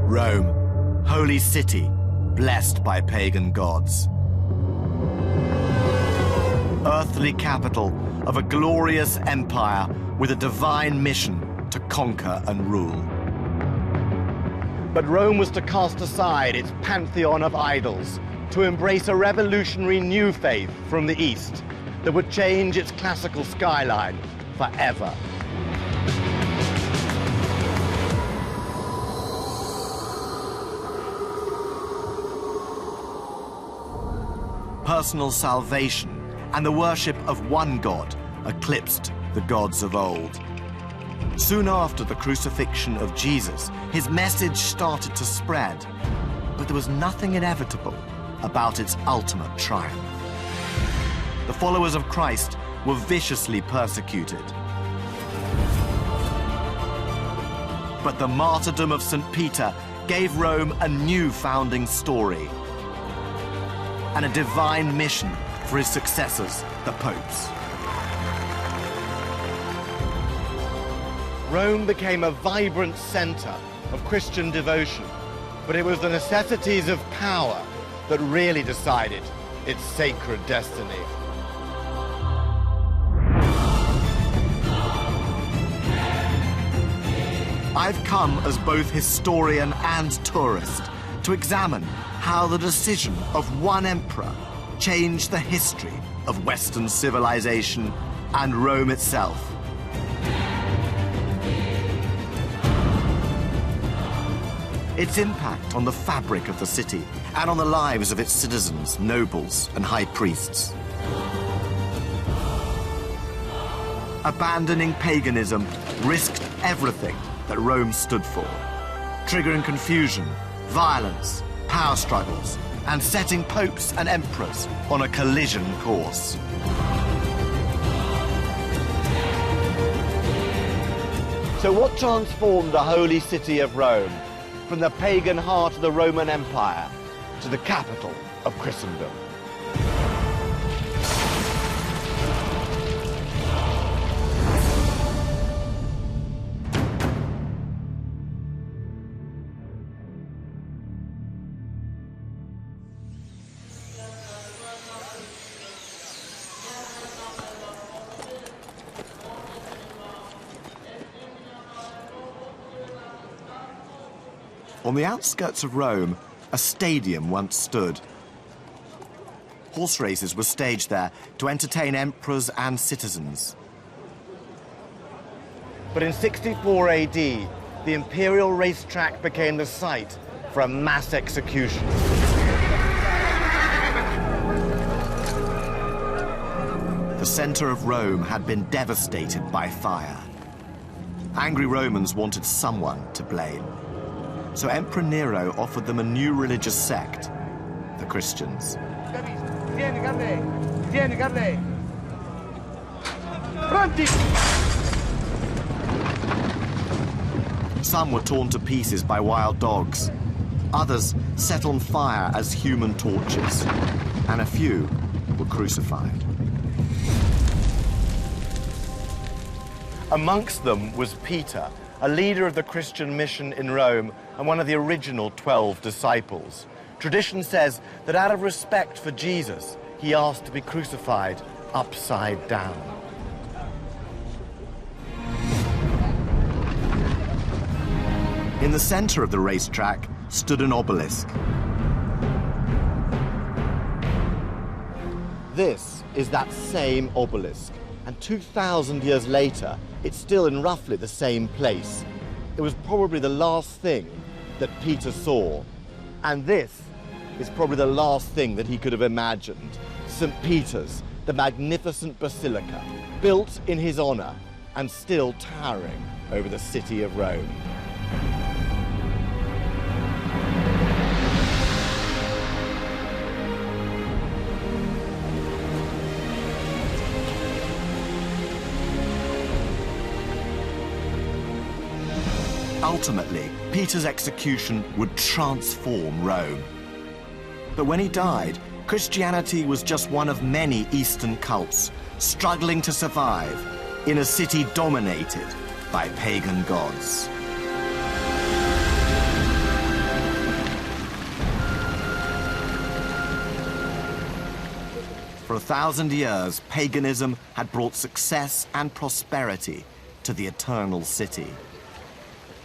Rome, holy city, blessed by pagan gods. Earthly capital of a glorious empire with a divine mission to conquer and rule. But Rome was to cast aside its pantheon of idols to embrace a revolutionary new faith from the East that would change its classical skyline forever. Personal salvation and the worship of one God eclipsed the gods of old. Soon after the crucifixion of Jesus, his message started to spread, but there was nothing inevitable about its ultimate triumph. The followers of Christ were viciously persecuted. But the martyrdom of St. Peter gave Rome a new founding story and a divine mission for his successors, the popes. Rome became a vibrant center of Christian devotion, but it was the necessities of power that really decided its sacred destiny. I've come as both historian and tourist to examine how the decision of one emperor changed the history of Western civilization and Rome itself. Its impact on the fabric of the city and on the lives of its citizens, nobles, and high priests. Abandoning paganism risked everything that Rome stood for, triggering confusion, violence, power struggles, and setting popes and emperors on a collision course. So what transformed the holy city of Rome from the pagan heart of the Roman Empire to the capital of Christendom? On the outskirts of Rome, a stadium once stood. Horse races were staged there to entertain emperors and citizens. But in 64 AD, the imperial racetrack became the site for a mass execution. The center of Rome had been devastated by fire. Angry Romans wanted someone to blame. So Emperor Nero offered them a new religious sect, the Christians. Some were torn to pieces by wild dogs. Others set on fire as human torches. And a few were crucified. Amongst them was Peter, a leader of the Christian mission in Rome and one of the original 12 disciples. Tradition says that out of respect for Jesus, he asked to be crucified upside down. In the center of the racetrack stood an obelisk. This is that same obelisk, and 2,000 years later, it's still in roughly the same place. It was probably the last thing that Peter saw, and this is probably the last thing that he could have imagined. St. Peter's, the magnificent basilica, built in his honor and still towering over the city of Rome. Ultimately, Peter's execution would transform Rome. But when he died, Christianity was just one of many Eastern cults struggling to survive in a city dominated by pagan gods. For 1,000 years, paganism had brought success and prosperity to the eternal city.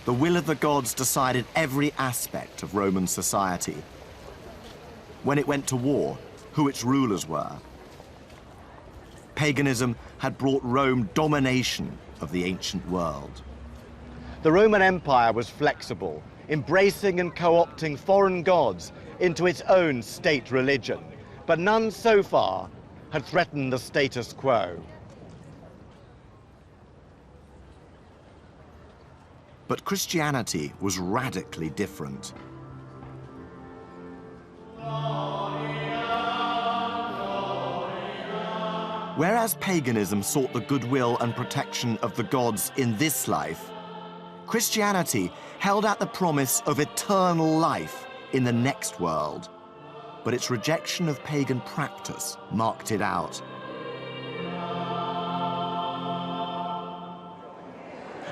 The will of the gods decided every aspect of Roman society. When it went to war, who its rulers were. Paganism had brought Rome domination of the ancient world. The Roman Empire was flexible, embracing and co-opting foreign gods into its own state religion, but none so far had threatened the status quo. But Christianity was radically different. Whereas paganism sought the goodwill and protection of the gods in this life, Christianity held out the promise of eternal life in the next world. But its rejection of pagan practice marked it out.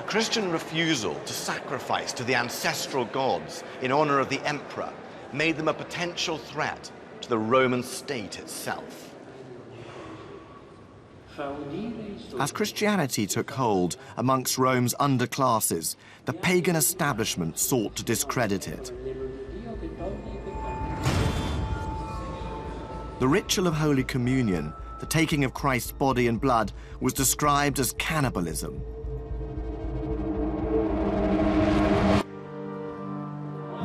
Christian refusal to sacrifice to the ancestral gods in honor of the emperor made them a potential threat to the Roman state itself. As Christianity took hold amongst Rome's underclasses, the pagan establishment sought to discredit it. The ritual of Holy Communion, the taking of Christ's body and blood, was described as cannibalism.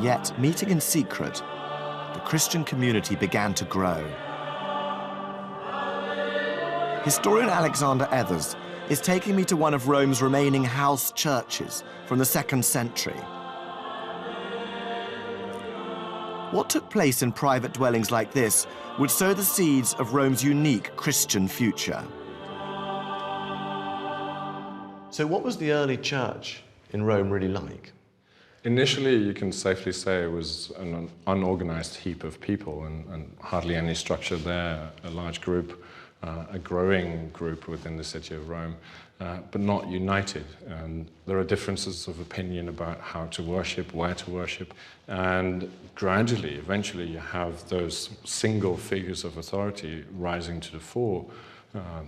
Yet, meeting in secret, the Christian community began to grow. Historian Alexander Ethers is taking me to one of Rome's remaining house churches from the 2nd century. What took place in private dwellings like this would sow the seeds of Rome's unique Christian future. So what was the early church in Rome really like? Initially, you can safely say it was an unorganized heap of people and hardly any structure there, a large group, a growing group within the city of Rome, but not united. And there are differences of opinion about how to worship, where to worship, and gradually, eventually, you have those single figures of authority rising to the fore,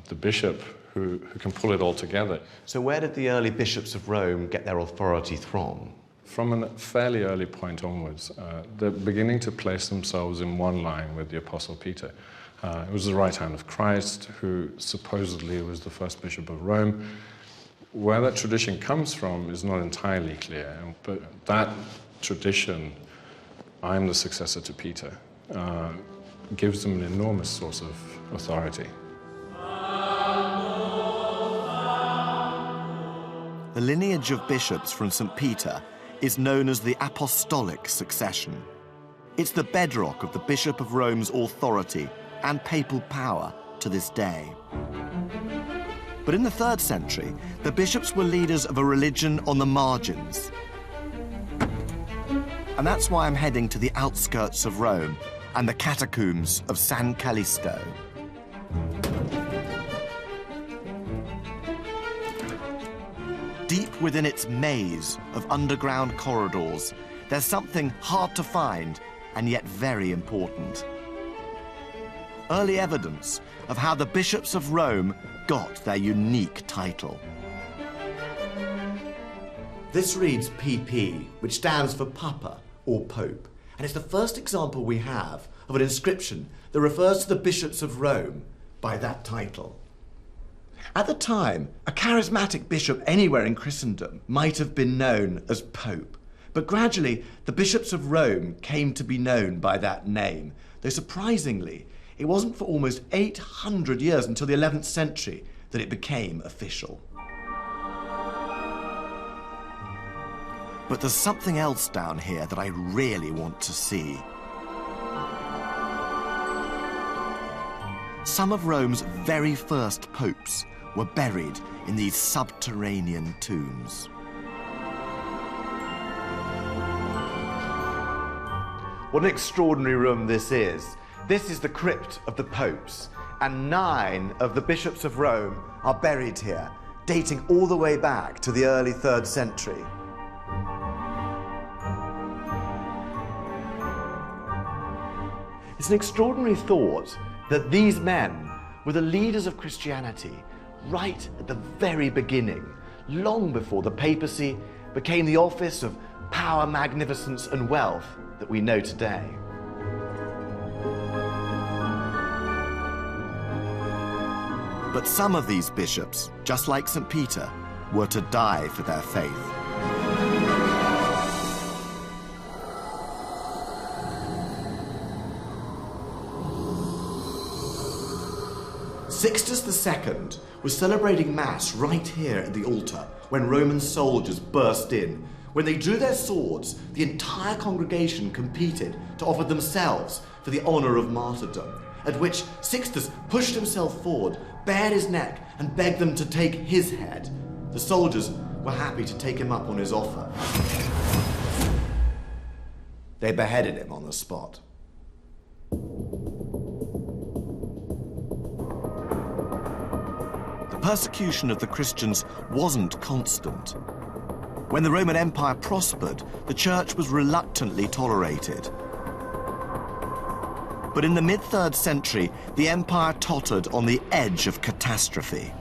the bishop who can pull it all together. So where did the early bishops of Rome get their authority from? From a fairly early point onwards, they're beginning to place themselves in one line with the Apostle Peter. It was the right hand of Christ, who supposedly was the first bishop of Rome. Where that tradition comes from is not entirely clear, but that tradition, I'm the successor to Peter, gives them an enormous source of authority. The lineage of bishops from St. Peter is known as the apostolic succession. It's the bedrock of the Bishop of Rome's authority and papal power to this day. But in the 3rd century, the bishops were leaders of a religion on the margins. And that's why I'm heading to the outskirts of Rome and the catacombs of San Callisto. Deep within its maze of underground corridors, there's something hard to find and yet very important. Early evidence of how the bishops of Rome got their unique title. This reads PP, which stands for Papa or Pope, and it's the first example we have of an inscription that refers to the bishops of Rome by that title. At the time, a charismatic bishop anywhere in Christendom might have been known as Pope, but gradually the bishops of Rome came to be known by that name, though surprisingly, it wasn't for almost 800 years until the 11th century that it became official. But there's something else down here that I really want to see. Some of Rome's very first popes were buried in these subterranean tombs. What an extraordinary room this is. This is the crypt of the popes, and 9 of the bishops of Rome are buried here, dating all the way back to the early 3rd century. It's an extraordinary thought that these men were the leaders of Christianity right at the very beginning, long before the papacy became the office of power, magnificence, and wealth that we know today. But some of these bishops, just like St. Peter, were to die for their faith. Sixtus II was celebrating Mass right here at the altar when Roman soldiers burst in. When they drew their swords, the entire congregation competed to offer themselves for the honor of martyrdom, at which Sixtus pushed himself forward, bared his neck, and begged them to take his head. The soldiers were happy to take him up on his offer. They beheaded him on the spot. The persecution of the Christians wasn't constant. When the Roman Empire prospered, the church was reluctantly tolerated. But in the mid-3rd century, the empire tottered on the edge of catastrophe.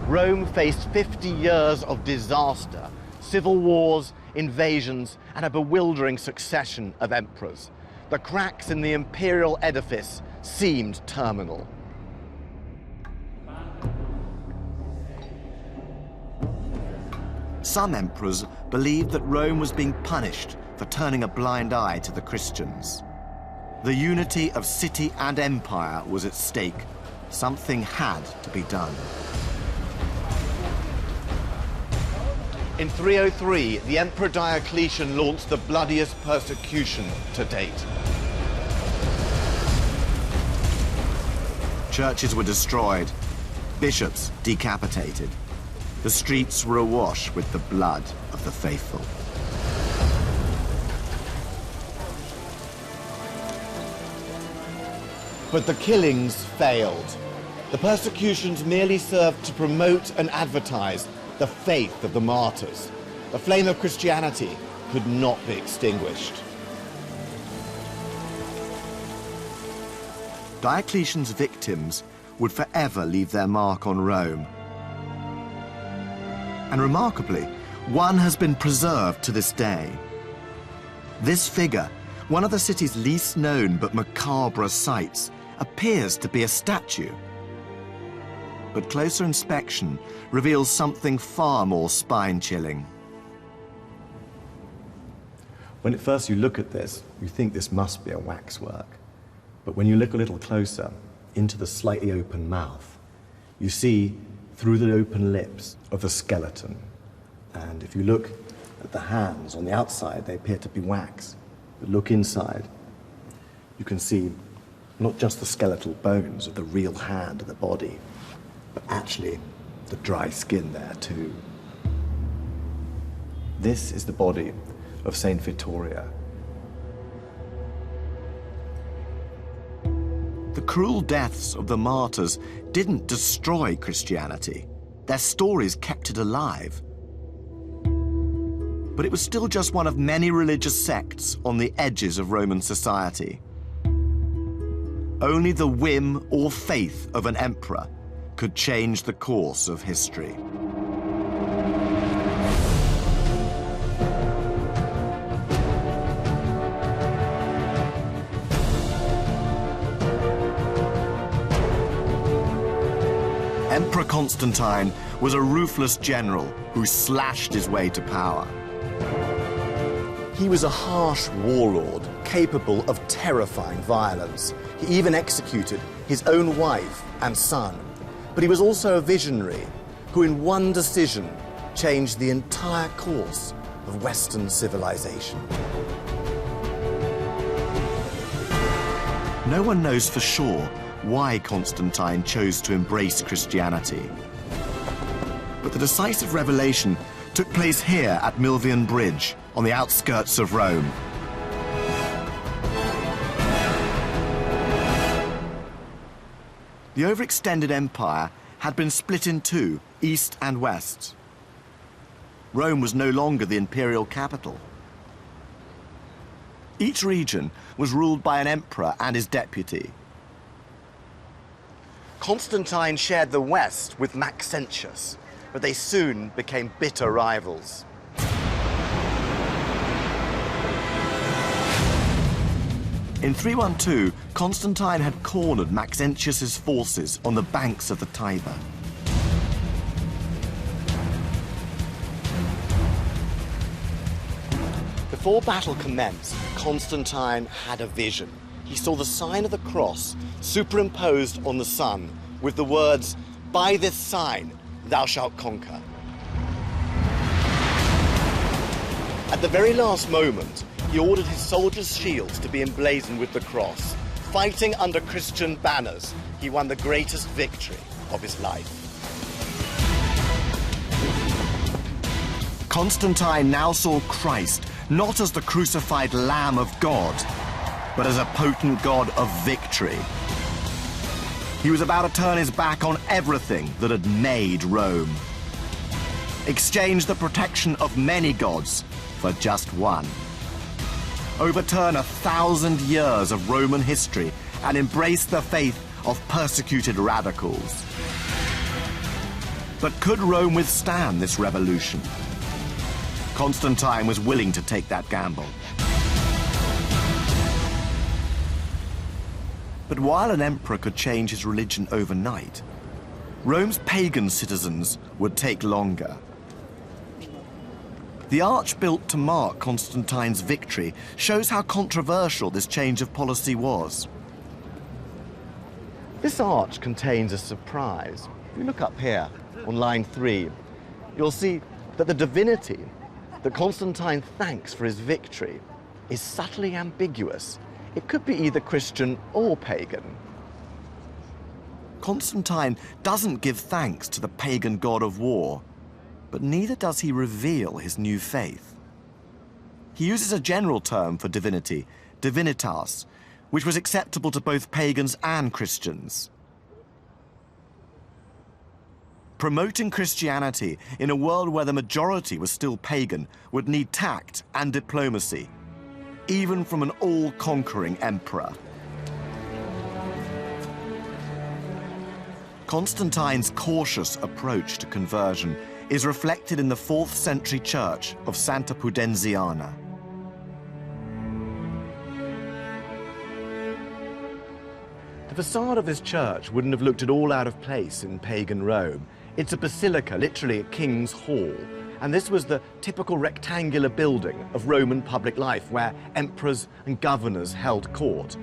Rome faced 50 years of disaster, civil wars, invasions, and a bewildering succession of emperors. The cracks in the imperial edifice seemed terminal. Some emperors believed that Rome was being punished for turning a blind eye to the Christians. The unity of city and empire was at stake. Something had to be done. In 303, the Emperor Diocletian launched the bloodiest persecution to date. Churches were destroyed, bishops decapitated. The streets were awash with the blood of the faithful. But the killings failed. The persecutions merely served to promote and advertise the faith of the martyrs. The flame of Christianity could not be extinguished. Diocletian's victims would forever leave their mark on Rome. And remarkably, one has been preserved to this day. This figure, one of the city's least known but macabre sights, appears to be a statue. But closer inspection reveals something far more spine-chilling. When at first you look at this, you think this must be a waxwork. But when you look a little closer into the slightly open mouth, you see through the open lips of the skeleton. And if you look at the hands on the outside, they appear to be wax. But look inside, you can see not just the skeletal bones of the real hand of the body, but actually the dry skin there too. This is the body of Saint Vittoria. The cruel deaths of the martyrs didn't destroy Christianity. Their stories kept it alive. But it was still just one of many religious sects on the edges of Roman society. Only the whim or faith of an emperor could change the course of history. Emperor Constantine was a ruthless general who slashed his way to power. He was a harsh warlord, capable of terrifying violence. He even executed his own wife and son. But he was also a visionary who, in one decision, changed the entire course of Western civilization. No one knows for sure why Constantine chose to embrace Christianity. But the decisive revelation took place here at Milvian Bridge, on the outskirts of Rome. The overextended empire had been split in two, east and west. Rome was no longer the imperial capital. Each region was ruled by an emperor and his deputy. Constantine shared the west with Maxentius, but they soon became bitter rivals. In 312, Constantine had cornered Maxentius's forces on the banks of the Tiber. Before battle commenced, Constantine had a vision. He saw the sign of the cross superimposed on the sun with the words, "By this sign thou shalt conquer." At the very last moment, he ordered his soldiers' shields to be emblazoned with the cross. Fighting under Christian banners, he won the greatest victory of his life. Constantine now saw Christ not as the crucified Lamb of God, but as a potent God of victory. He was about to turn his back on everything that had made Rome. Exchange the protection of many gods for just one. Overturn 1,000 years of Roman history and embrace the faith of persecuted radicals. But could Rome withstand this revolution? Constantine was willing to take that gamble. But while an emperor could change his religion overnight, Rome's pagan citizens would take longer. The arch built to mark Constantine's victory shows how controversial this change of policy was. This arch contains a surprise. If you look up here on line 3, you'll see that the divinity that Constantine thanks for his victory is subtly ambiguous. It could be either Christian or pagan. Constantine doesn't give thanks to the pagan god of war, but neither does he reveal his new faith. He uses a general term for divinity, divinitas, which was acceptable to both pagans and Christians. Promoting Christianity in a world where the majority was still pagan would need tact and diplomacy, even from an all-conquering emperor. Constantine's cautious approach to conversion is reflected in the 4th century church of Santa Pudenziana. The facade of this church wouldn't have looked at all out of place in pagan Rome. It's a basilica, literally a king's hall, and this was the typical rectangular building of Roman public life where emperors and governors held court.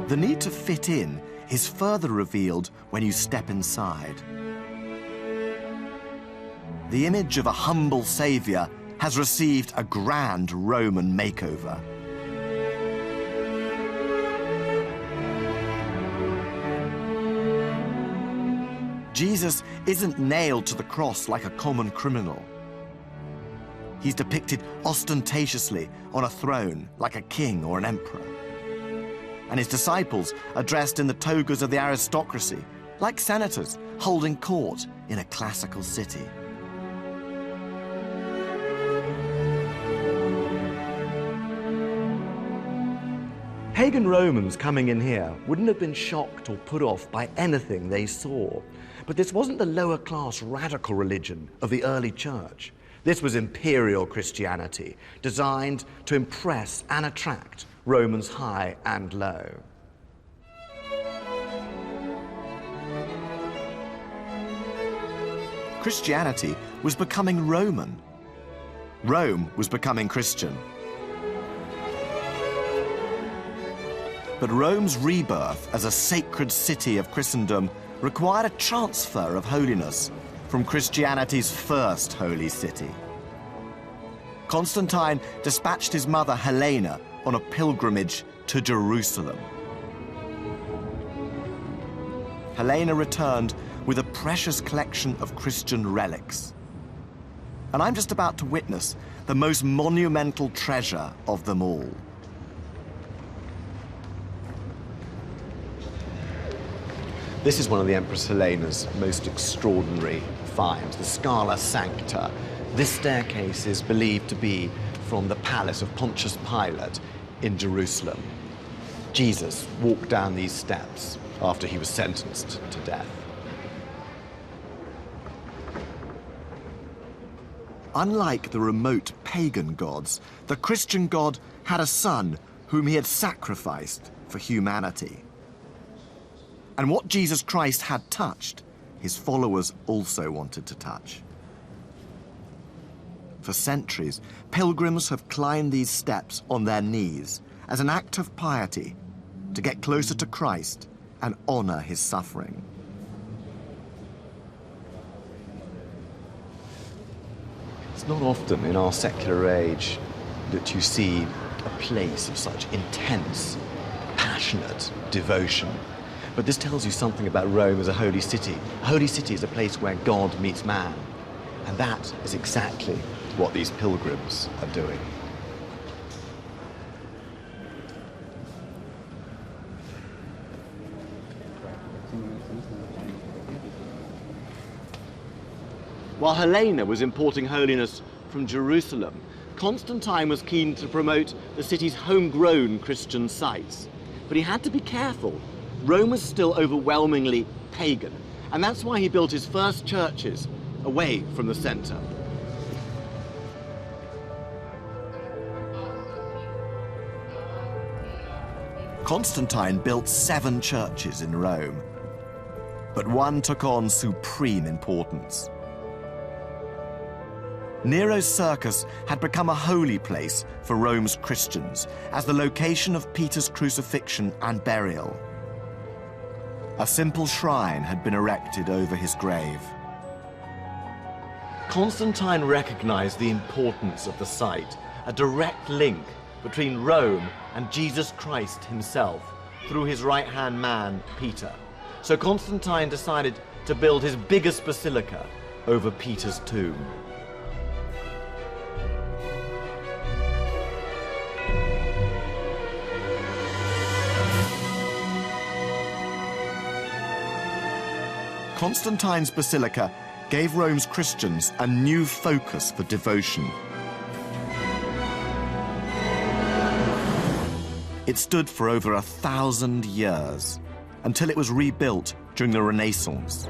The need to fit in is further revealed when you step inside. The image of a humble savior has received a grand Roman makeover. Jesus isn't nailed to the cross like a common criminal. He's depicted ostentatiously on a throne like a king or an emperor. And his disciples are dressed in the togas of the aristocracy, like senators holding court in a classical city. Pagan Romans coming in here wouldn't have been shocked or put off by anything they saw. But this wasn't the lower-class radical religion of the early church. This was imperial Christianity, designed to impress and attract Romans high and low. Christianity was becoming Roman. Rome was becoming Christian. But Rome's rebirth as a sacred city of Christendom required a transfer of holiness from Christianity's first holy city. Constantine dispatched his mother Helena on a pilgrimage to Jerusalem. Helena returned with a precious collection of Christian relics. And I'm just about to witness the most monumental treasure of them all. This is one of the Empress Helena's most extraordinary finds, the Scala Sancta. This staircase is believed to be from the palace of Pontius Pilate in Jerusalem. Jesus walked down these steps after he was sentenced to death. Unlike the remote pagan gods, the Christian God had a son whom he had sacrificed for humanity. And what Jesus Christ had touched, his followers also wanted to touch. For centuries, pilgrims have climbed these steps on their knees as an act of piety to get closer to Christ and honor his suffering. It's not often in our secular age that you see a place of such intense, passionate devotion. But this tells you something about Rome as a holy city. A holy city is a place where God meets man. And that is exactly what these pilgrims are doing. While Helena was importing holiness from Jerusalem, Constantine was keen to promote the city's homegrown Christian sites. But he had to be careful. Rome was still overwhelmingly pagan, and that's why he built his first churches away from the center. Constantine built 7 churches in Rome, but one took on supreme importance. Nero's circus had become a holy place for Rome's Christians as the location of Peter's crucifixion and burial. A simple shrine had been erected over his grave. Constantine recognized the importance of the site, a direct link between Rome and Jesus Christ himself through his right-hand man, Peter. So Constantine decided to build his biggest basilica over Peter's tomb. Constantine's basilica gave Rome's Christians a new focus for devotion. It stood for over 1,000 years, until it was rebuilt during the Renaissance.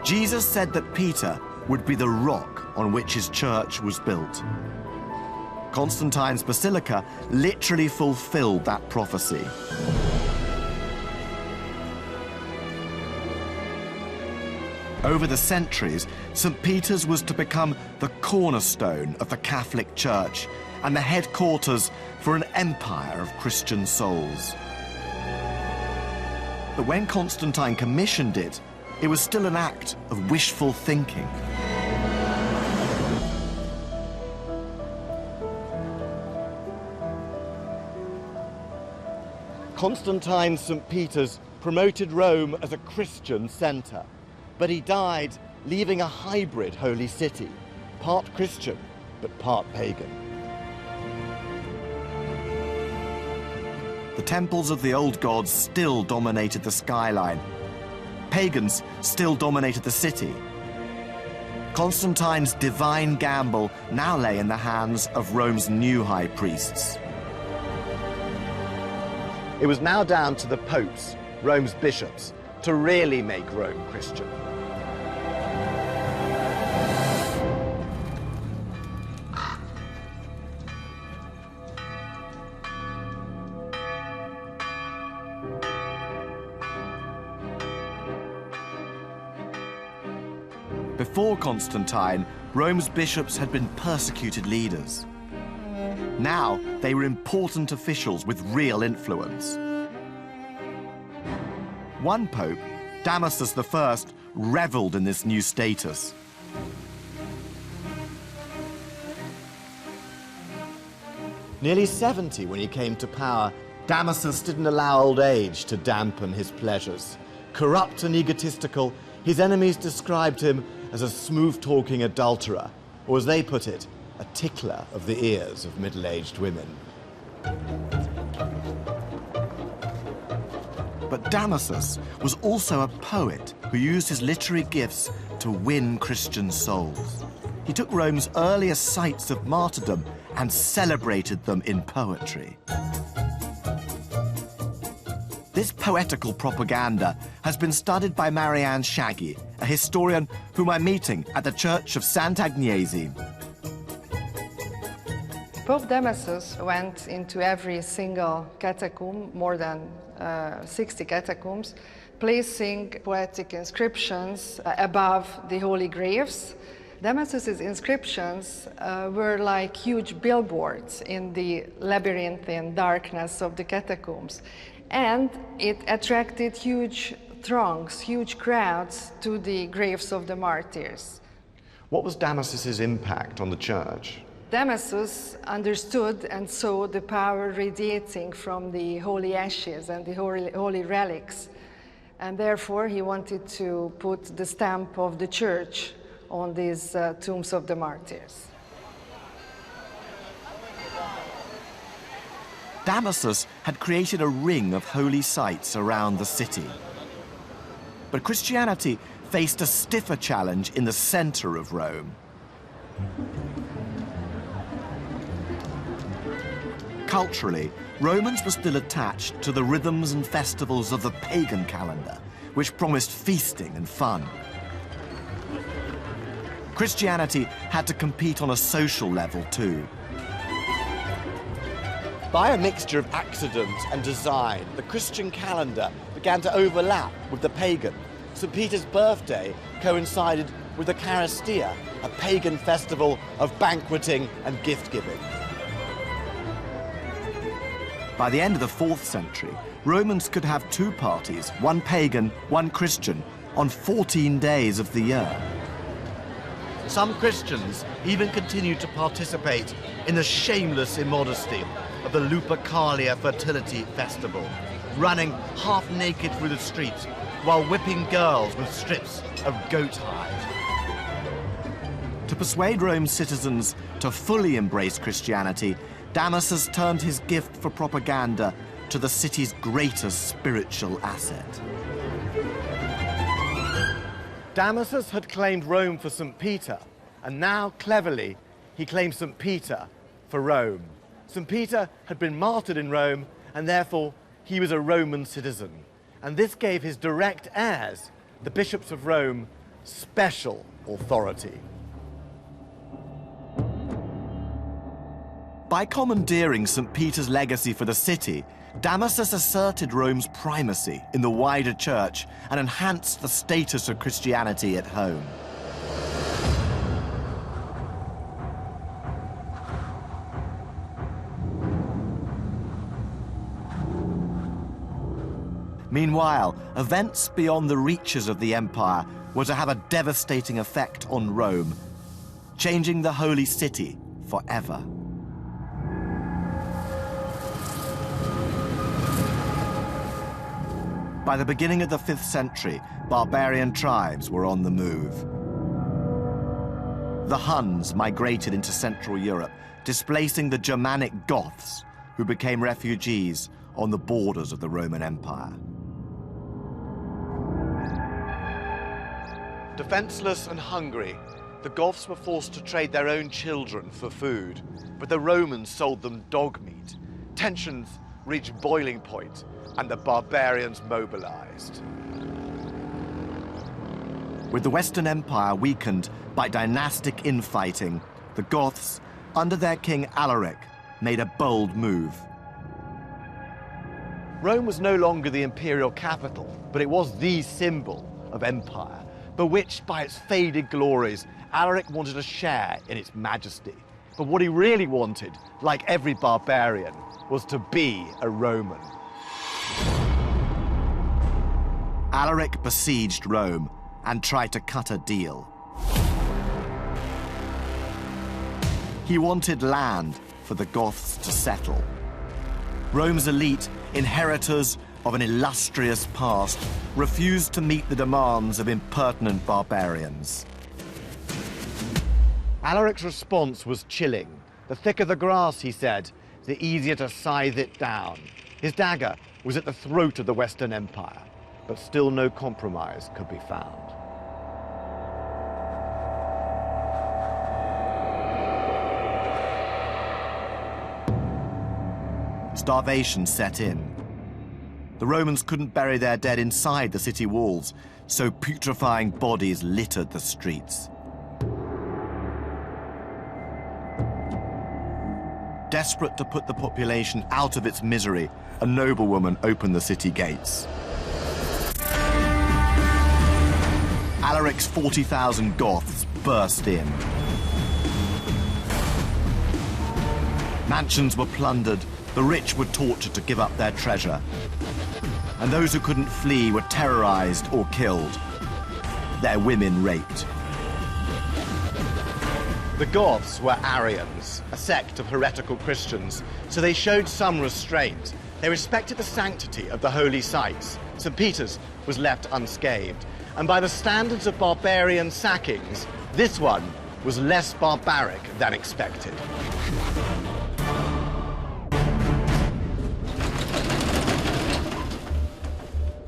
Jesus said that Peter would be the rock on which his church was built. Constantine's basilica literally fulfilled that prophecy. Over the centuries, St. Peter's was to become the cornerstone of the Catholic Church and the headquarters for an empire of Christian souls. But when Constantine commissioned it, it was still an act of wishful thinking. Constantine's St. Peter's promoted Rome as a Christian center, but he died leaving a hybrid holy city, part Christian but part pagan. The temples of the old gods still dominated the skyline. Pagans still dominated the city. Constantine's divine gamble now lay in the hands of Rome's new high priests. It was now down to the popes, Rome's bishops, to really make Rome Christian. Before Constantine, Rome's bishops had been persecuted leaders. Now, they were important officials with real influence. One pope, Damasus I, reveled in this new status. Nearly 70 when he came to power, Damasus didn't allow old age to dampen his pleasures. Corrupt and egotistical, his enemies described him as a smooth-talking adulterer, or as they put it, a tickler of the ears of middle-aged women. But Damasus was also a poet who used his literary gifts to win Christian souls. He took Rome's earliest sites of martyrdom and celebrated them in poetry. This poetical propaganda has been studied by Marianne Shaggy, a historian whom I'm meeting at the Church of Sant'Agnese. Pope Damasus went into every single catacomb, more than 60 catacombs, placing poetic inscriptions above the holy graves. Damasus's inscriptions were like huge billboards in the labyrinthine darkness of the catacombs. And it attracted huge throngs, huge crowds to the graves of the martyrs. What was Damasus's impact on the church? Damasus understood and saw the power radiating from the holy ashes and the holy relics. And therefore, he wanted to put the stamp of the church on these tombs of the martyrs. Damasus had created a ring of holy sites around the city. But Christianity faced a stiffer challenge in the center of Rome. Culturally, Romans were still attached to the rhythms and festivals of the pagan calendar, which promised feasting and fun. Christianity had to compete on a social level too. By a mixture of accident and design, the Christian calendar began to overlap with the pagan. St. Peter's birthday coincided with the Charistia, a pagan festival of banqueting and gift-giving. By the end of the 4th century, Romans could have 2 parties, one pagan, one Christian, on 14 days of the year. Some Christians even continued to participate in the shameless immodesty of the Lupercalia fertility festival, running half naked through the streets while whipping girls with strips of goat hide. To persuade Rome's citizens to fully embrace Christianity, Damasus turned his gift for propaganda to the city's greatest spiritual asset. Damasus had claimed Rome for St. Peter, and now, cleverly, he claimed St. Peter for Rome. St. Peter had been martyred in Rome, and therefore he was a Roman citizen. And this gave his direct heirs, the bishops of Rome, special authority. By commandeering St. Peter's legacy for the city, Damasus asserted Rome's primacy in the wider church and enhanced the status of Christianity at home. Meanwhile, events beyond the reaches of the empire were to have a devastating effect on Rome, changing the holy city forever. By the beginning of the 5th century, barbarian tribes were on the move. The Huns migrated into Central Europe, displacing the Germanic Goths, who became refugees on the borders of the Roman Empire. Defenseless and hungry, the Goths were forced to trade their own children for food, but the Romans sold them dog meat. Tensions reached boiling point, and the barbarians mobilized. With the Western Empire weakened by dynastic infighting, the Goths, under their king Alaric, made a bold move. Rome was no longer the imperial capital, but it was the symbol of empire. Bewitched by its faded glories, Alaric wanted a share in its majesty. But what he really wanted, like every barbarian, was to be a Roman. Alaric besieged Rome and tried to cut a deal. He wanted land for the Goths to settle. Rome's elite, inheritors of an illustrious past, refused to meet the demands of impertinent barbarians. Alaric's response was chilling. The thicker the grass, he said, the easier to scythe it down. His dagger was at the throat of the Western Empire, but still no compromise could be found. Starvation set in. The Romans couldn't bury their dead inside the city walls, so putrefying bodies littered the streets. Desperate to put the population out of its misery, a noblewoman opened the city gates. Alaric's 40,000 Goths burst in. Mansions were plundered, the rich were tortured to give up their treasure, and those who couldn't flee were terrorized or killed, their women raped. The Goths were Arians, a sect of heretical Christians, so they showed some restraint. They respected the sanctity of the holy sites. St. Peter's was left unscathed, and by the standards of barbarian sackings, this one was less barbaric than expected.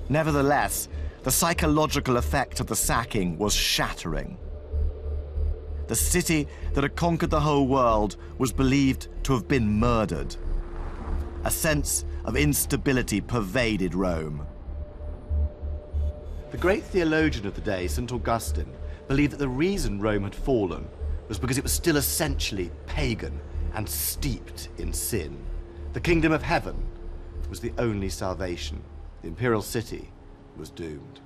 Nevertheless, the psychological effect of the sacking was shattering. The city that had conquered the whole world was believed to have been murdered. A sense of instability pervaded Rome. The great theologian of the day, St. Augustine, believed that the reason Rome had fallen was because it was still essentially pagan and steeped in sin. The kingdom of heaven was the only salvation. The imperial city was doomed.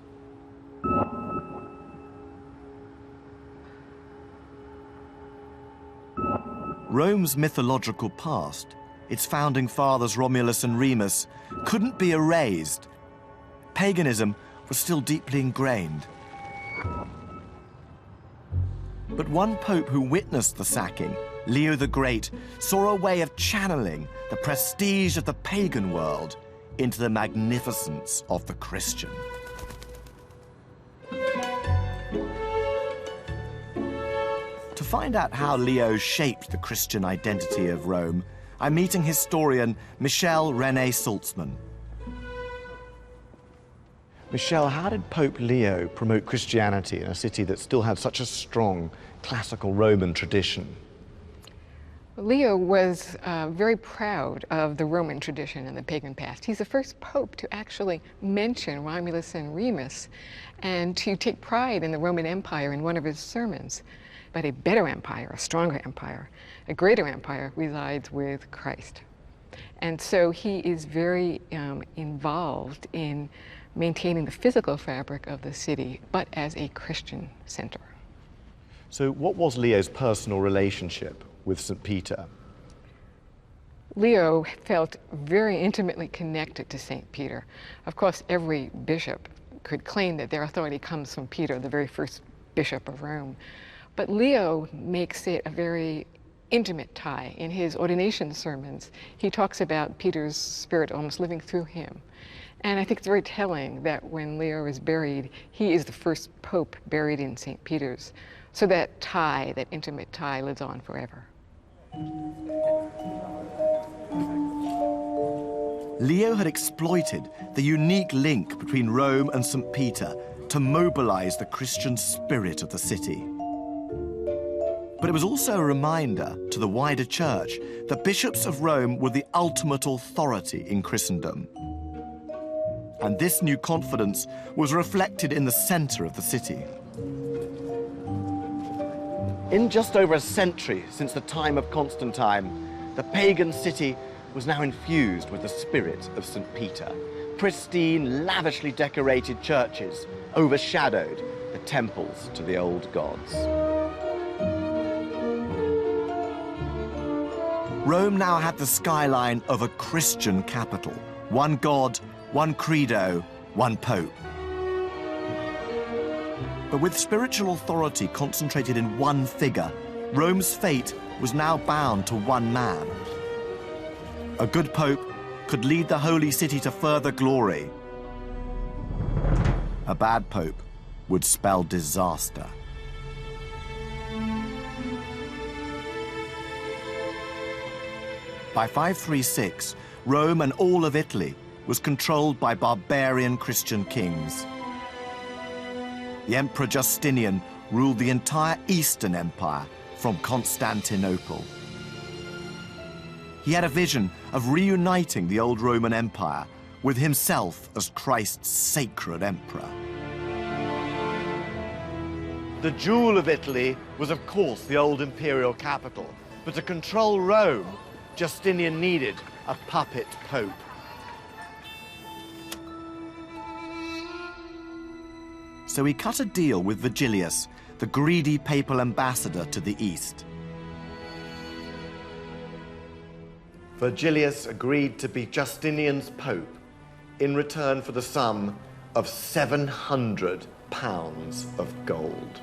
Rome's mythological past, its founding fathers Romulus and Remus, couldn't be erased. Paganism was still deeply ingrained. But one pope who witnessed the sacking, Leo the Great, saw a way of channeling the prestige of the pagan world into the magnificence of the Christian. To find out how Leo shaped the Christian identity of Rome, I'm meeting historian Michel René Saltzman. Michel, how did Pope Leo promote Christianity in a city that still had such a strong classical Roman tradition? Leo was very proud of the Roman tradition in the pagan past. He's the first pope to actually mention Romulus and Remus and to take pride in the Roman Empire in one of his sermons. But a better empire, a stronger empire, a greater empire resides with Christ. And so he is very involved in maintaining the physical fabric of the city, but as a Christian center. So what was Leo's personal relationship with St. Peter? Leo felt very intimately connected to St. Peter. Of course, every bishop could claim that their authority comes from Peter, the very first bishop of Rome. But Leo makes it a very intimate tie. In his ordination sermons, he talks about Peter's spirit almost living through him. And I think it's very telling that when Leo is buried, he is the first pope buried in St. Peter's. So that tie, that intimate tie, lives on forever. Leo had exploited the unique link between Rome and St. Peter to mobilize the Christian spirit of the city. But it was also a reminder to the wider church that bishops of Rome were the ultimate authority in Christendom. And this new confidence was reflected in the center of the city. In just over a century since the time of Constantine, the pagan city was now infused with the spirit of St. Peter. Pristine, lavishly decorated churches overshadowed the temples to the old gods. Rome now had the skyline of a Christian capital. One God, one credo, one pope. But with spiritual authority concentrated in one figure, Rome's fate was now bound to one man. A good pope could lead the holy city to further glory. A bad pope would spell disaster. By 536, Rome and all of Italy was controlled by barbarian Christian kings. The Emperor Justinian ruled the entire Eastern Empire from Constantinople. He had a vision of reuniting the old Roman Empire with himself as Christ's sacred emperor. The jewel of Italy was, of course, the old imperial capital. But to control Rome, Justinian needed a puppet pope. So he cut a deal with Vigilius, the greedy papal ambassador to the east. Vigilius agreed to be Justinian's pope in return for the sum of 700 pounds of gold.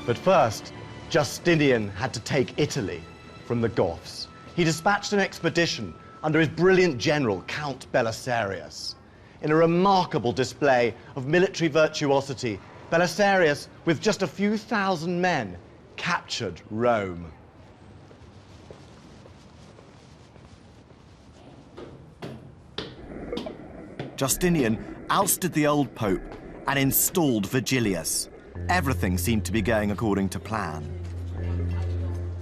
But first, Justinian had to take Italy from the Goths. He dispatched an expedition under his brilliant general, Count Belisarius. In a remarkable display of military virtuosity, Belisarius, with just a few thousand men, captured Rome. Justinian ousted the old pope and installed Vigilius. Everything seemed to be going according to plan.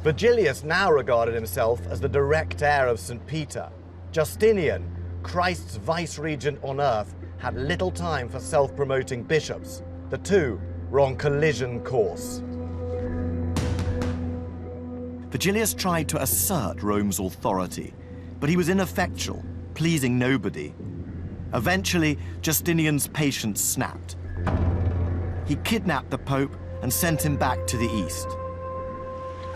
Vigilius now regarded himself as the direct heir of St. Peter. Justinian, Christ's vice-regent on earth, had little time for self-promoting bishops. The two were on collision course. Vigilius tried to assert Rome's authority, but he was ineffectual, pleasing nobody. Eventually, Justinian's patience snapped. He kidnapped the Pope and sent him back to the east.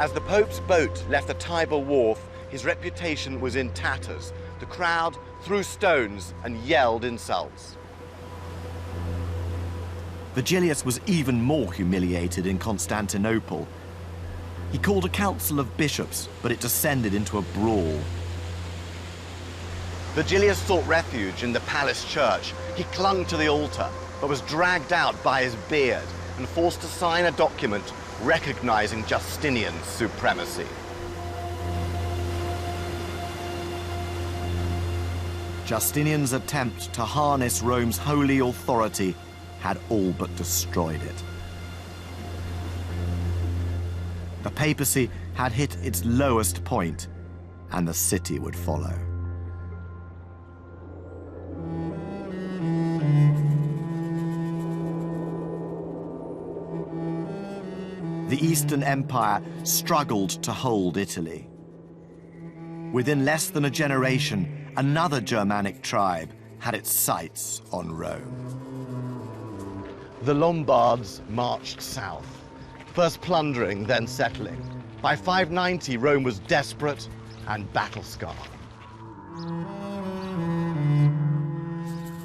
As the Pope's boat left the Tiber wharf, his reputation was in tatters. The crowd threw stones and yelled insults. Vigilius was even more humiliated in Constantinople. He called a council of bishops, but it descended into a brawl. Vigilius sought refuge in the palace church. He clung to the altar, but was dragged out by his beard and forced to sign a document recognizing Justinian's supremacy. Justinian's attempt to harness Rome's holy authority had all but destroyed it. The papacy had hit its lowest point, and the city would follow. The Eastern Empire struggled to hold Italy. Within less than a generation, another Germanic tribe had its sights on Rome. The Lombards marched south, first plundering, then settling. By 590, Rome was desperate and battle-scarred.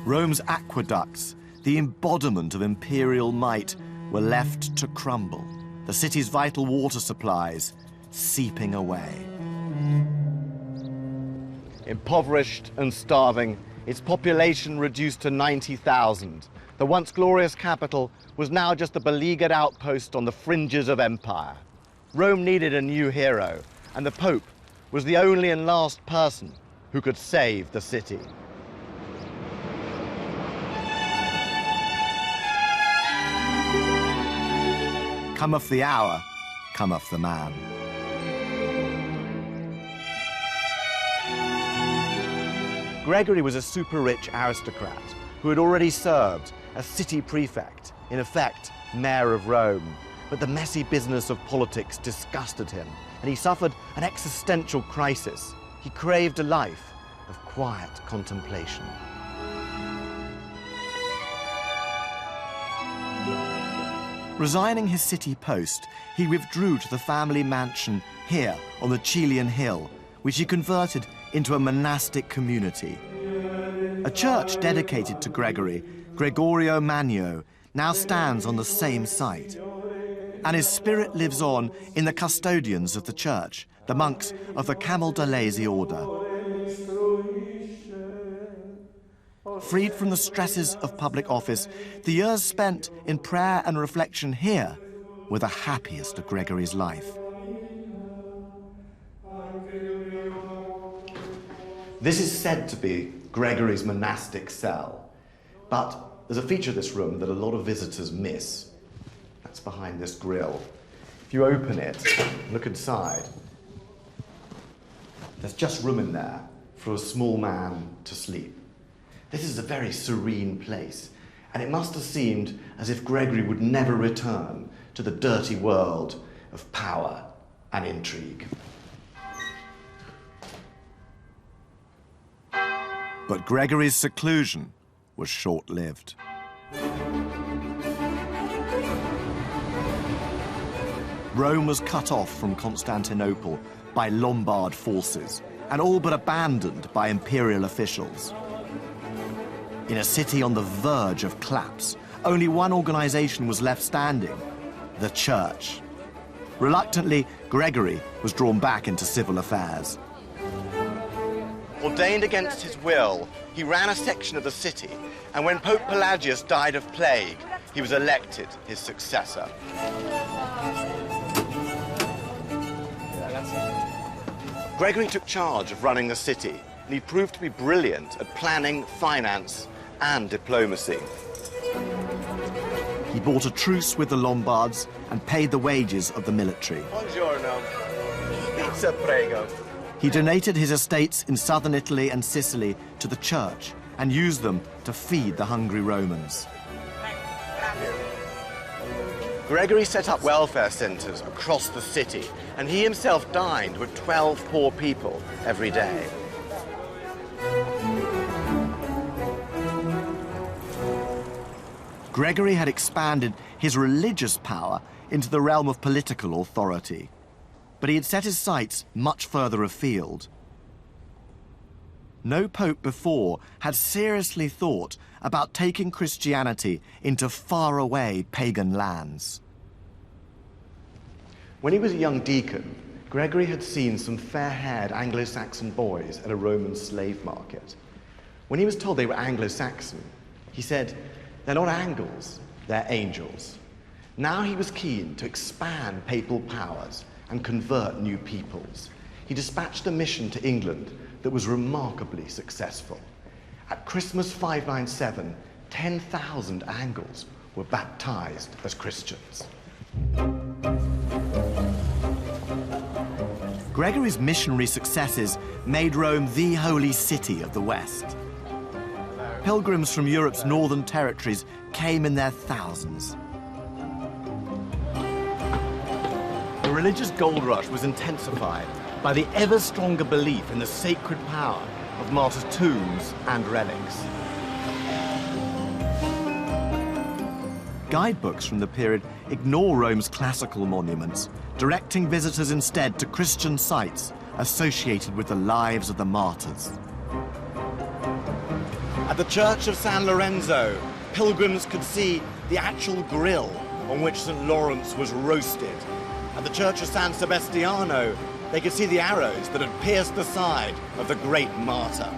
Rome's aqueducts, the embodiment of imperial might, were left to crumble, the city's vital water supplies seeping away. Impoverished and starving, its population reduced to 90,000. The once glorious capital was now just a beleaguered outpost on the fringes of empire. Rome needed a new hero, and the Pope was the only and last person who could save the city. Cometh the hour, cometh the man. Gregory was a super-rich aristocrat who had already served as city prefect, in effect, mayor of Rome. But the messy business of politics disgusted him, and he suffered an existential crisis. He craved a life of quiet contemplation. Resigning his city post, he withdrew to the family mansion here on the Chilean Hill, which he converted into a monastic community. A church dedicated to Gregory, Gregorio Magno, now stands on the same site. And his spirit lives on in the custodians of the church, the monks of the Camaldolese order. Freed from the stresses of public office, the years spent in prayer and reflection here were the happiest of Gregory's life. This is said to be Gregory's monastic cell, but there's a feature of this room that a lot of visitors miss. That's behind this grille. If you open it, look inside, there's just room in there for a small man to sleep. This is a very serene place, and it must have seemed as if Gregory would never return to the dirty world of power and intrigue. But Gregory's seclusion was short-lived. Rome was cut off from Constantinople by Lombard forces and all but abandoned by imperial officials. In a city on the verge of collapse, only one organization was left standing: the church. Reluctantly, Gregory was drawn back into civil affairs. Ordained against his will, he ran a section of the city, and when Pope Pelagius died of plague, he was elected his successor. Gregory took charge of running the city, and he proved to be brilliant at planning, finance, and diplomacy. He bought a truce with the Lombards and paid the wages of the military. Buongiorno. Pizza, prego. He donated his estates in southern Italy and Sicily to the church and used them to feed the hungry Romans. Gregory set up welfare centers across the city, and he himself dined with 12 poor people every day. Gregory had expanded his religious power into the realm of political authority, but he had set his sights much further afield. No pope before had seriously thought about taking Christianity into faraway pagan lands. When he was a young deacon, Gregory had seen some fair-haired Anglo-Saxon boys at a Roman slave market. When he was told they were Anglo-Saxon, he said, "They're not Angles, they're angels." Now he was keen to expand papal powers and convert new peoples. He dispatched a mission to England that was remarkably successful. At Christmas 597, 10,000 Angles were baptized as Christians. Gregory's missionary successes made Rome the holy city of the West. Pilgrims from Europe's northern territories came in their thousands. The religious gold rush was intensified by the ever stronger belief in the sacred power of martyrs' tombs and relics. Guidebooks from the period ignore Rome's classical monuments, directing visitors instead to Christian sites associated with the lives of the martyrs. At the Church of San Lorenzo, pilgrims could see the actual grill on which St. Lawrence was roasted. At the Church of San Sebastiano, they could see the arrows that had pierced the side of the great martyr.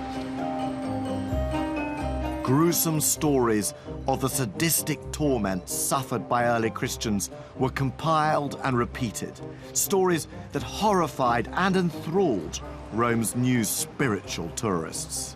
Gruesome stories of the sadistic torments suffered by early Christians were compiled and repeated. Stories that horrified and enthralled Rome's new spiritual tourists.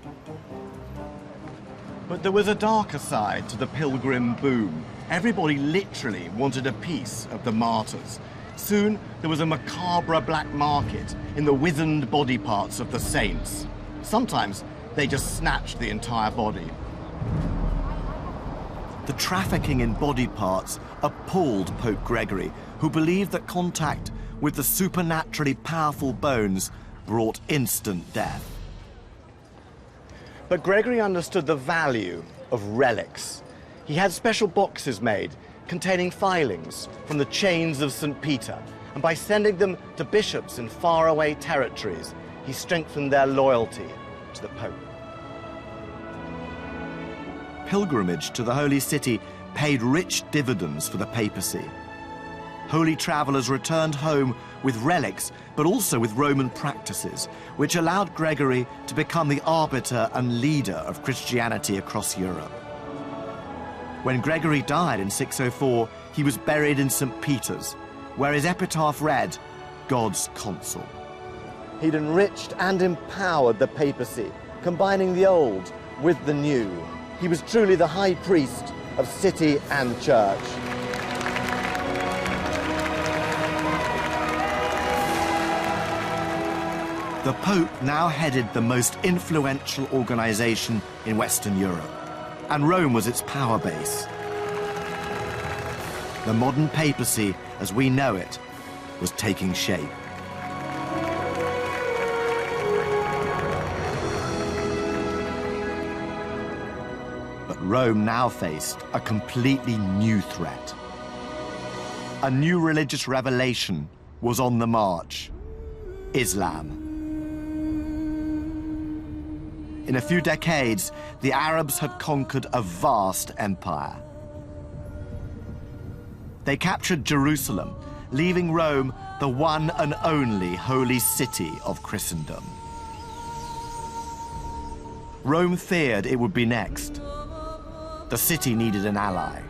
But there was a darker side to the pilgrim boom. Everybody literally wanted a piece of the martyrs. Soon, there was a macabre black market in the wizened body parts of the saints. Sometimes they just snatched the entire body. The trafficking in body parts appalled Pope Gregory, who believed that contact with the supernaturally powerful bones brought instant death. But Gregory understood the value of relics. He had special boxes made containing filings from the chains of St. Peter, and by sending them to bishops in faraway territories, he strengthened their loyalty to the Pope. Pilgrimage to the Holy City paid rich dividends for the papacy. Holy travelers returned home with relics, but also with Roman practices, which allowed Gregory to become the arbiter and leader of Christianity across Europe. When Gregory died in 604, he was buried in St. Peter's, where his epitaph read, "God's consul." He'd enriched and empowered the papacy, combining the old with the new. He was truly the high priest of city and church. The Pope now headed the most influential organization in Western Europe, and Rome was its power base. The modern papacy, as we know it, was taking shape. But Rome now faced a completely new threat. A new religious revelation was on the march: Islam. In a few decades, the Arabs had conquered a vast empire. They captured Jerusalem, leaving Rome the one and only holy city of Christendom. Rome feared it would be next. The city needed an ally.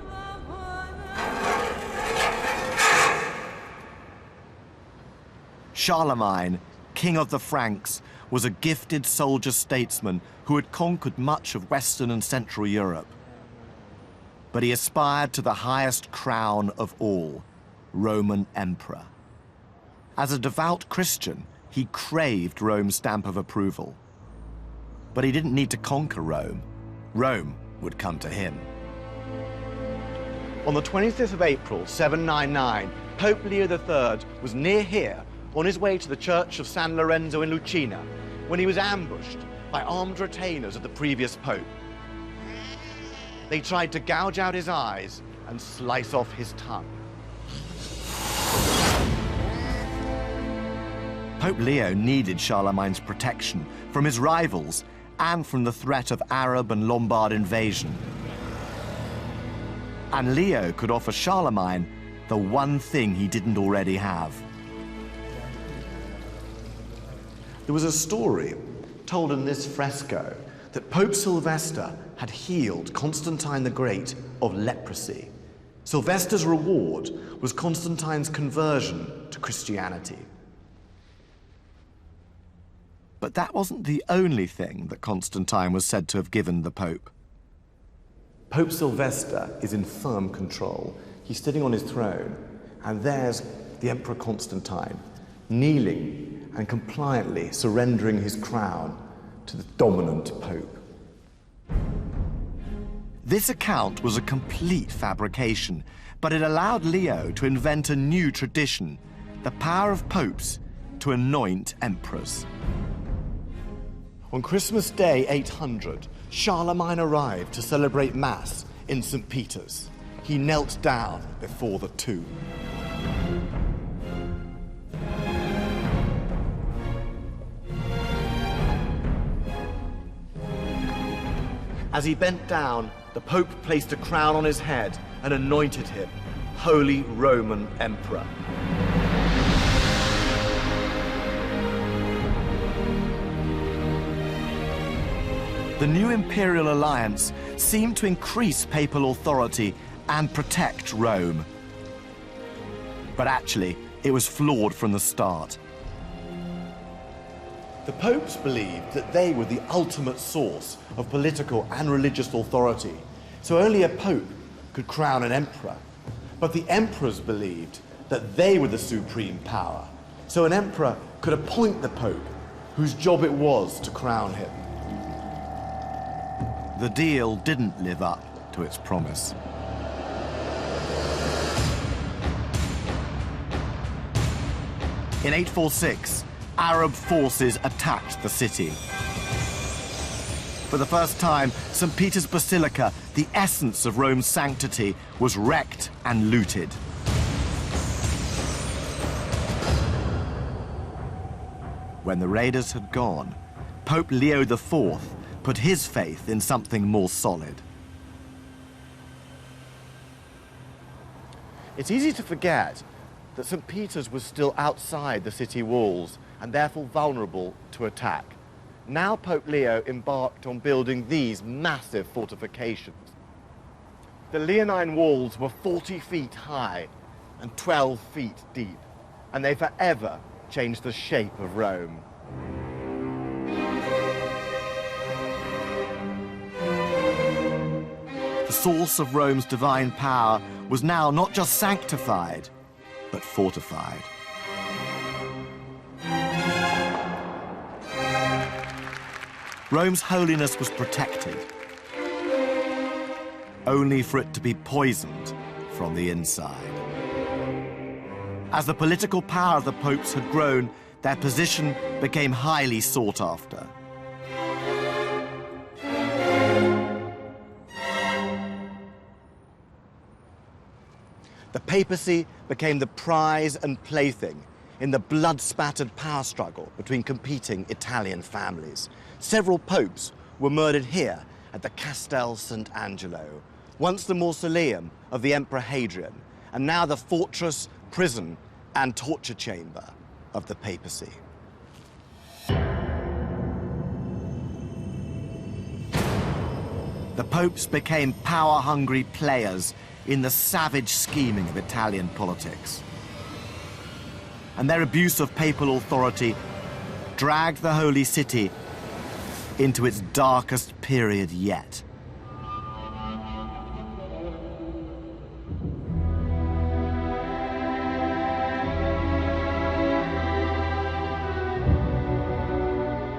Charlemagne, king of the Franks, was a gifted soldier-statesman who had conquered much of Western and Central Europe. But he aspired to the highest crown of all, Roman Emperor. As a devout Christian, he craved Rome's stamp of approval. But he didn't need to conquer Rome. Rome would come to him. On the 25th of April, 799, Pope Leo III was near here on his way to the church of San Lorenzo in Lucina when he was ambushed by armed retainers of the previous pope. They tried to gouge out his eyes and slice off his tongue. Pope Leo needed Charlemagne's protection from his rivals and from the threat of Arab and Lombard invasion. And Leo could offer Charlemagne the one thing he didn't already have. There was a story told in this fresco that Pope Sylvester had healed Constantine the Great of leprosy. Sylvester's reward was Constantine's conversion to Christianity. But that wasn't the only thing that Constantine was said to have given the Pope. Pope Sylvester is in firm control. He's sitting on his throne, and there's the Emperor Constantine, kneeling and compliantly surrendering his crown to the dominant Pope. This account was a complete fabrication, but it allowed Leo to invent a new tradition, the power of popes to anoint emperors. On Christmas Day 800, Charlemagne arrived to celebrate Mass in St. Peter's. He knelt down before the tomb. As he bent down, the Pope placed a crown on his head and anointed him Holy Roman Emperor. The new imperial alliance seemed to increase papal authority and protect Rome. But actually, it was flawed from the start. The popes believed that they were the ultimate source of political and religious authority, so only a pope could crown an emperor. But the emperors believed that they were the supreme power, so an emperor could appoint the pope, whose job it was to crown him. The deal didn't live up to its promise. In 846, Arab forces attacked the city. For the first time, St. Peter's Basilica, the essence of Rome's sanctity, was wrecked and looted. When the raiders had gone, Pope Leo IV put his faith in something more solid. It's easy to forget that St. Peter's was still outside the city walls and therefore vulnerable to attack. Now Pope Leo embarked on building these massive fortifications. The Leonine walls were 40 feet high and 12 feet deep, and they forever changed the shape of Rome. The source of Rome's divine power was now not just sanctified, but fortified. Rome's holiness was protected, only for it to be poisoned from the inside. As the political power of the popes had grown, their position became highly sought after. The papacy became the prize and plaything in the blood-spattered power struggle between competing Italian families. Several popes were murdered here at the Castel Sant'Angelo, once the mausoleum of the Emperor Hadrian, and now the fortress, prison, and torture chamber of the papacy. The popes became power-hungry players in the savage scheming of Italian politics. And their abuse of papal authority dragged the Holy City into its darkest period yet.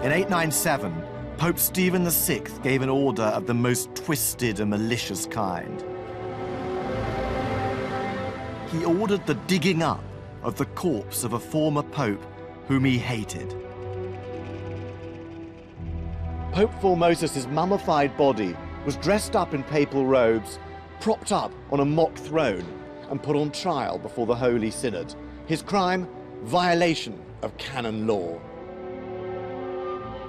In 897, Pope Stephen VI gave an order of the most twisted and malicious kind. He ordered the digging up of the corpse of a former pope whom he hated. Pope Formosus' mummified body was dressed up in papal robes, propped up on a mock throne, and put on trial before the Holy Synod. His crime? Violation of canon law.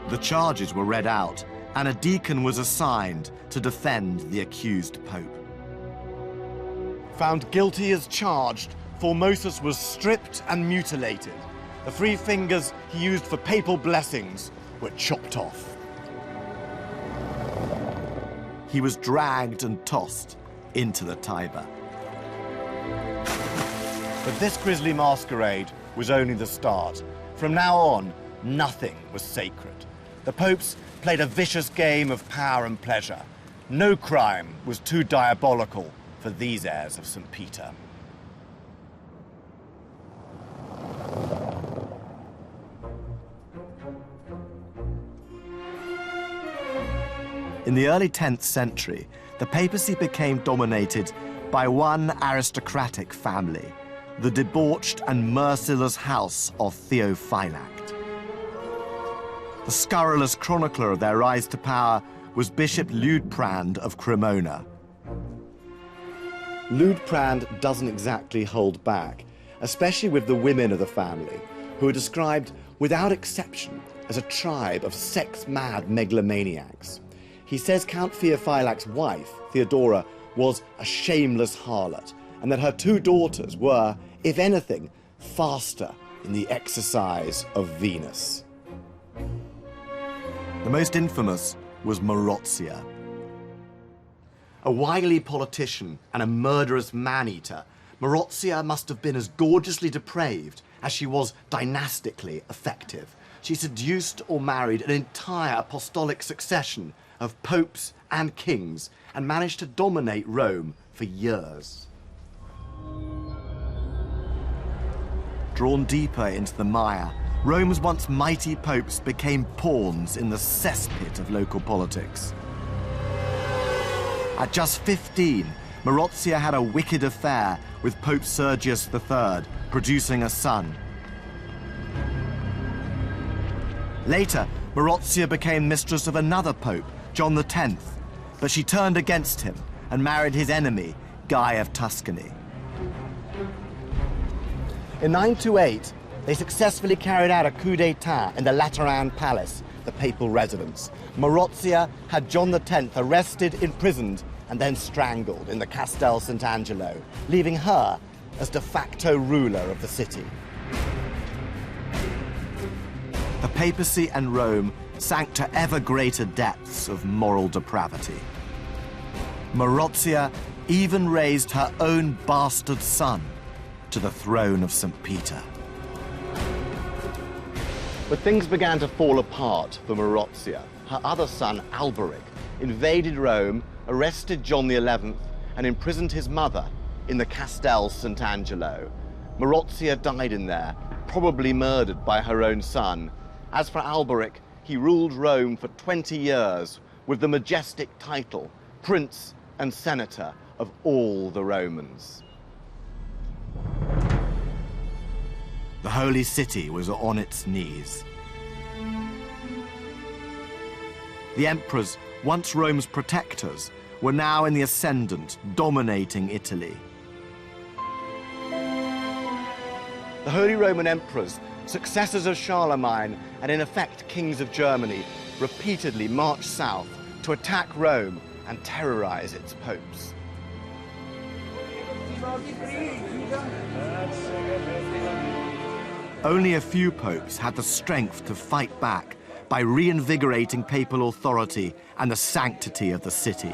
The charges were read out, and a deacon was assigned to defend the accused pope. Found guilty as charged, Formosus was stripped and mutilated. The 3 fingers he used for papal blessings were chopped off. He was dragged and tossed into the Tiber. But this grisly masquerade was only the start. From now on, nothing was sacred. The popes played a vicious game of power and pleasure. No crime was too diabolical for these heirs of St. Peter. In the early 10th century, the papacy became dominated by one aristocratic family, the debauched and merciless house of Theophylact. The scurrilous chronicler of their rise to power was Bishop Liutprand of Cremona. Liutprand doesn't exactly hold back, especially with the women of the family, who are described without exception as a tribe of sex-mad megalomaniacs. He says Count Theophylact's wife, Theodora, was a shameless harlot, and that her 2 daughters were, if anything, faster in the exercise of Venus. The most infamous was Marozia. A wily politician and a murderous man-eater, Marozia must have been as gorgeously depraved as she was dynastically effective. She seduced or married an entire apostolic succession of popes and kings and managed to dominate Rome for years. Drawn deeper into the mire, Rome's once mighty popes became pawns in the cesspit of local politics. At just 15, Marozia had a wicked affair with Pope Sergius III, producing a son. Later, Marozia became mistress of another pope, John X, but she turned against him and married his enemy, Guy of Tuscany. In 928, they successfully carried out a coup d'etat in the Lateran Palace, the papal residence. Marozia had John X arrested, imprisoned, and then strangled in the Castel Sant'Angelo, leaving her as de facto ruler of the city. The papacy and Rome sank to ever greater depths of moral depravity. Marozia even raised her own bastard son to the throne of St. Peter. But things began to fall apart for Marozia. Her other son, Alberic, invaded Rome, arrested John XI and imprisoned his mother in the Castel Sant'Angelo. Marozia died in there, probably murdered by her own son. As for Alberic, he ruled Rome for 20 years with the majestic title, Prince and Senator of all the Romans. The Holy City was on its knees. The emperors, once Rome's protectors, were now in the ascendant, dominating Italy. The Holy Roman Emperors, successors of Charlemagne and in effect kings of Germany, repeatedly marched south to attack Rome and terrorize its popes. Only a few popes had the strength to fight back by reinvigorating papal authority and the sanctity of the city.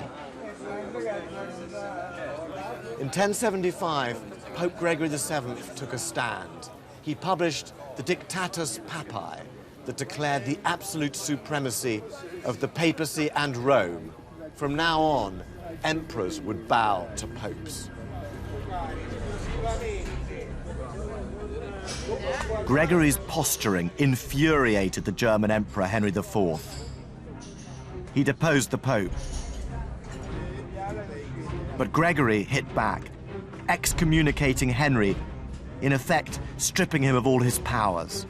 In 1075, Pope Gregory VII took a stand. He published the Dictatus Papae that declared the absolute supremacy of the papacy and Rome. From now on, emperors would bow to popes. Gregory's posturing infuriated the German Emperor Henry IV. He deposed the Pope. But Gregory hit back, excommunicating Henry, in effect stripping him of all his powers.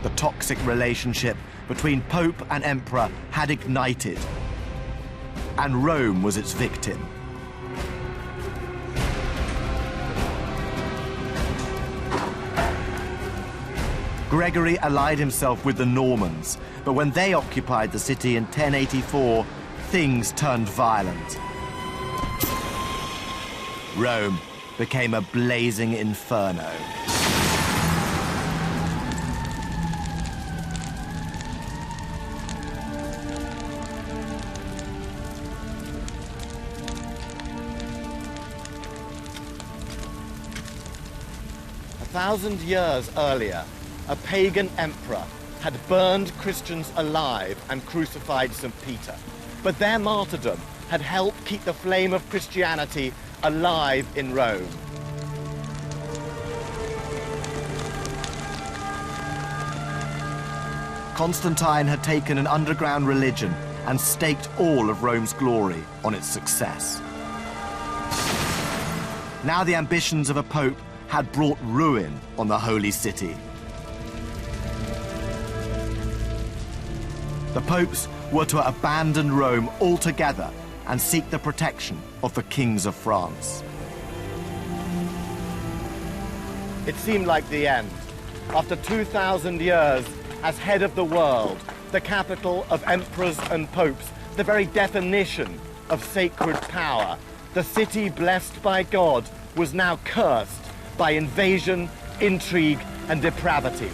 The toxic relationship between Pope and Emperor had ignited, and Rome was its victim. Gregory allied himself with the Normans, but when they occupied the city in 1084, things turned violent. Rome became a blazing inferno. A 1,000 years earlier, a pagan emperor had burned Christians alive and crucified St. Peter. But their martyrdom had helped keep the flame of Christianity alive in Rome. Constantine had taken an underground religion and staked all of Rome's glory on its success. Now the ambitions of a pope had brought ruin on the Holy City. The popes were to abandon Rome altogether and seek the protection of the kings of France. It seemed like the end. After 2,000 years as head of the world, the capital of emperors and popes, the very definition of sacred power, the city blessed by God was now cursed by invasion, intrigue, and depravity.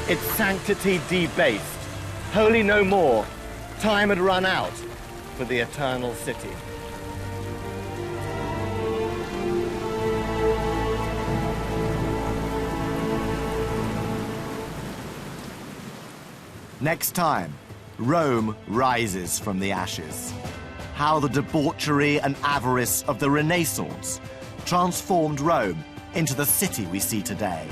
Its sanctity debased, holy no more, time had run out for the eternal city. Next time, Rome rises from the ashes. How the debauchery and avarice of the Renaissance transformed Rome into the city we see today.